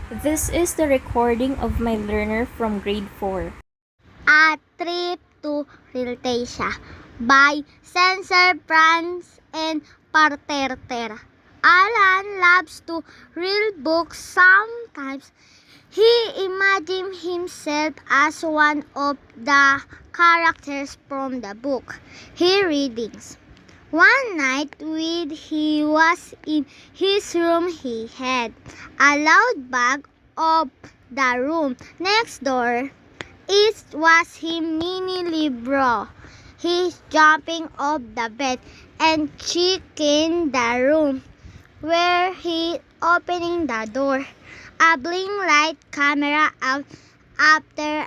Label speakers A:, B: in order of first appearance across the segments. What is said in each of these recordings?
A: This is the recording of my learner from grade 4.
B: A Trip to Patricia by Censor Franz and Patricia. Alan loves to read books. Sometimes he imagines himself as one of the characters from the book he reads. One night when he was in his room, he heard a loud bang of the room next door. It was him, Mini Libro. He's jumping off the bed and checking the room where he opening the door. A blink light camera out after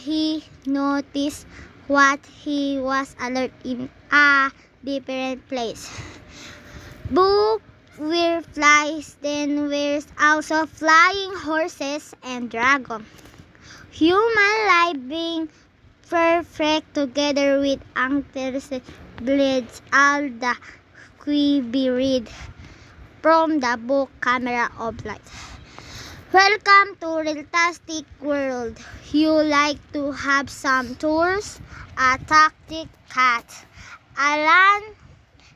B: he noticed what he was alert in a different place. Book were flies, then were also flying horses and dragons. Human life being perfect together with antlers blades all the be read from the book Camera of Light. Welcome to Fantastic World. You like to have some tours? A tactic cat. Alan,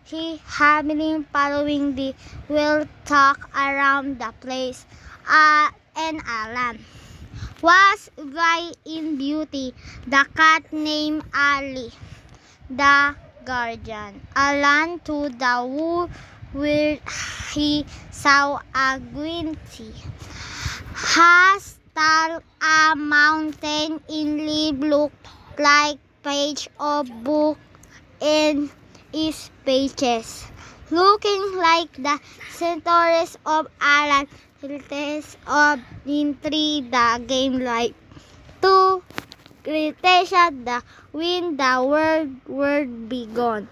B: he having following the will talk around the place. And Alan was by in beauty. The cat named Ali, the guardian. Alan to the wood where he saw a guinea. Has tall a mountain in leaf looked like page of book in its pages, looking like the centaurs of Alan Hiltes of in 3 the game like to Cretaceous the when the world begun.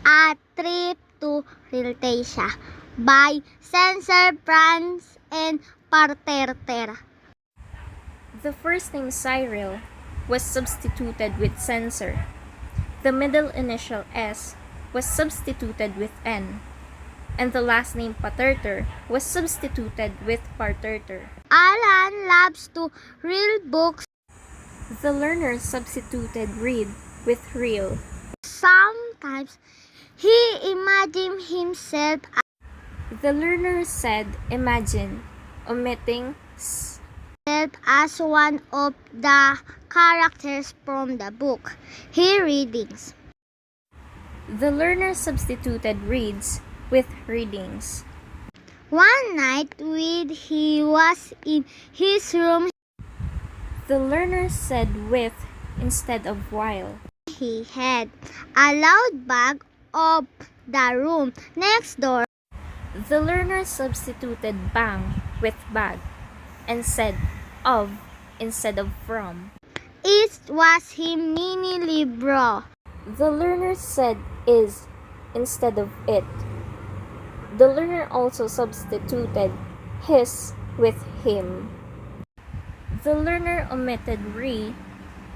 B: A Trip to Cretaceous by Censor Franz and Patricia.
A: The first name Cyril was substituted with Censor. The middle initial S was substituted with N, and the last name Paterter was substituted with Parterter.
B: Alan loves to read books.
A: The learner substituted read with real.
B: Sometimes he imagines himself
A: The learner said imagine, omitting s.
B: as one of the characters from the book he readings.
A: The learner substituted reads with readings.
B: One night when he was in his room,
A: The learner said with instead of while.
B: he heard a loud bang of the room next door.
A: The learner substituted bang with bag and said of instead of from.
B: It was him, Mini Libro.
A: The learner said is instead of it. The learner also substituted his with him. The learner omitted re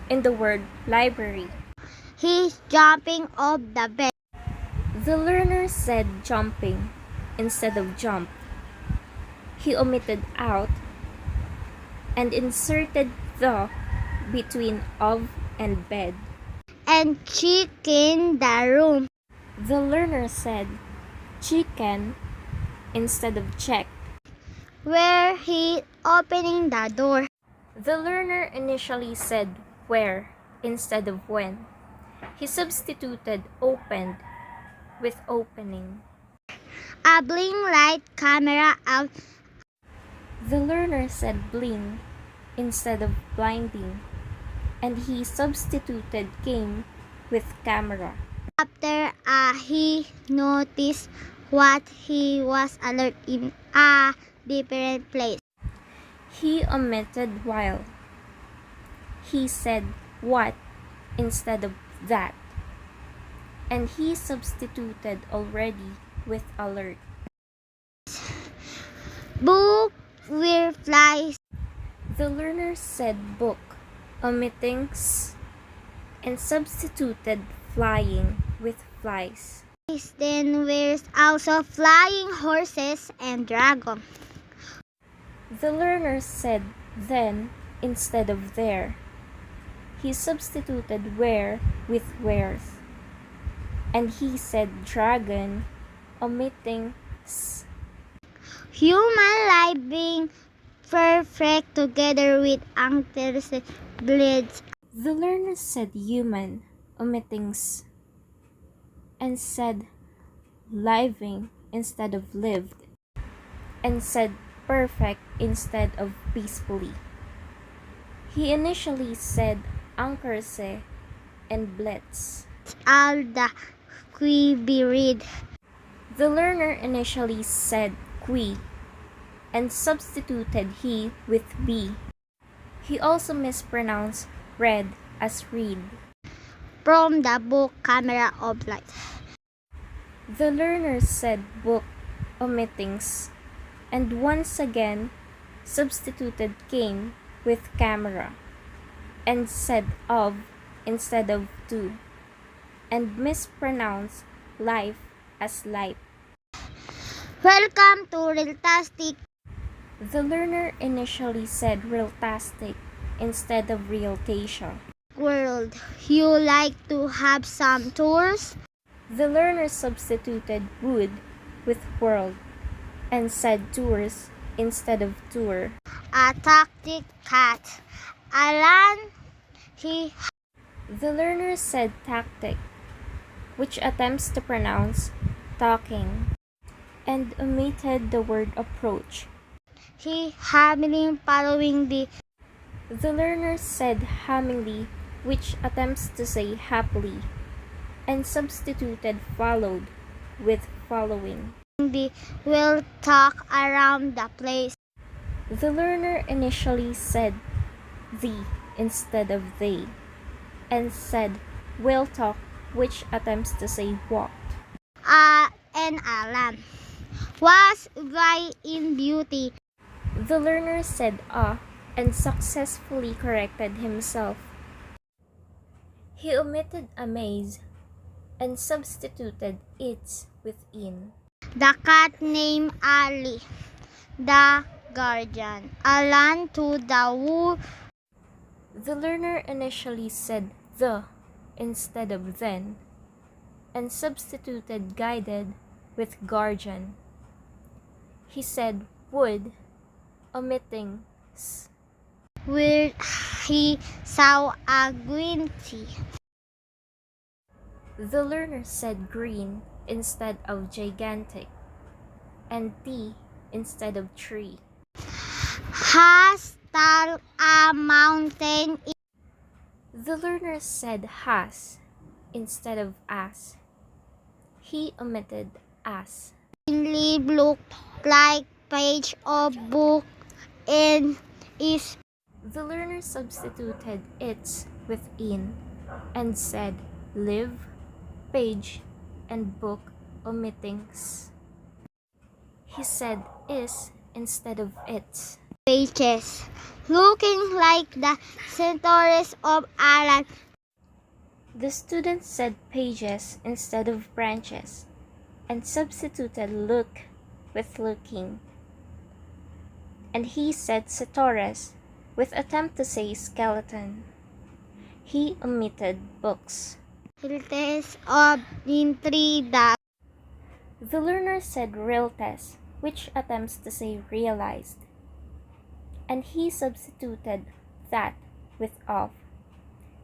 A: in the word library.
B: He's jumping off the bed.
A: The learner said jumping instead of jump. He omitted out and inserted the between of and bed.
B: And checking the room.
A: The learner said chicken instead of check.
B: Where he opening the door.
A: The learner initially said where instead of when. He substituted opened with opening.
B: A blink light camera out.
A: The learner said bling instead of blinding, and he substituted came with camera.
B: After he noticed what he was alert in a different place.
A: He omitted while. He said what instead of that, and he substituted already with alert.
B: Book were flies.
A: The learner said book, omitting s, and substituted flying with flies.
B: Then there's also flying horses and dragon.
A: The learner said then instead of there. He substituted where with where's. And he said dragon, omitting s.
B: Human life being perfect together with antlers blades.
A: The learner said human, omitting s. And said living instead of lived. And said perfect instead of peacefully. He initially said ankerse and blitz.
B: All the qui be read.
A: The learner initially said qui and substituted he with be. He also mispronounced read as read.
B: From the book Camera of Light.
A: The learner said book, omitting s, and once again substituted came with camera, and said of instead of to, and mispronounced life as life.
B: Welcome to Realtastic.
A: The learner initially said realtastic instead of realtasia.
B: World. You like to have some tours?
A: The learner substituted would with world and said tours instead of tour.
B: A tactic cat. Alan, he.
A: The learner said tactic, which attempts to pronounce talking, and omitted the word approach.
B: He having following the.
A: The learner said hamily, which attempts to say happily, and substituted followed with following.
B: The will talk around the place.
A: The learner initially said the instead of they, and said will talk, which attempts to say walked.
B: And Alan was right in beauty.
A: The learner said and successfully corrected himself. He omitted amaze and substituted its with in.
B: The cat named Ali, the guardian. Alan to the woo.
A: The learner initially said the instead of then, and substituted guided with guardian. He said would, omitting s.
B: Where he saw a green tea.
A: The learner said green instead of gigantic, and tea instead of tree.
B: Has tall a mountain.
A: The learner said has instead of as. He omitted as.
B: Leaf looked like page of book and is.
A: The learner substituted its with in and said live, page, and book, omitting s. He said is instead of its.
B: Pages, looking like the centaurs of Alan.
A: The student said pages instead of branches and substituted look with looking. And he said centaurs with attempt to say skeleton. He omitted books.
B: Hiltes of intrigue.
A: The learner said realtes, which attempts to say realized. And he substituted that with of.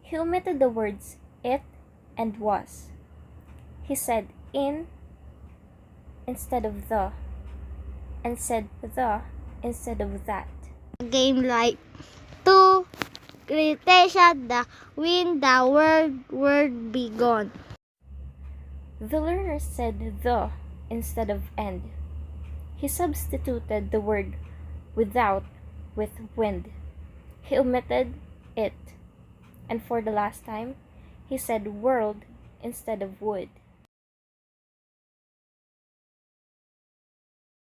A: He omitted the words it and was. He said in instead of the, and said the instead of that.
B: Game like to Criteria the win the word be gone.
A: The learner said the instead of and. He substituted the word without with wind. He omitted it. And for the last time, he said world instead of wood.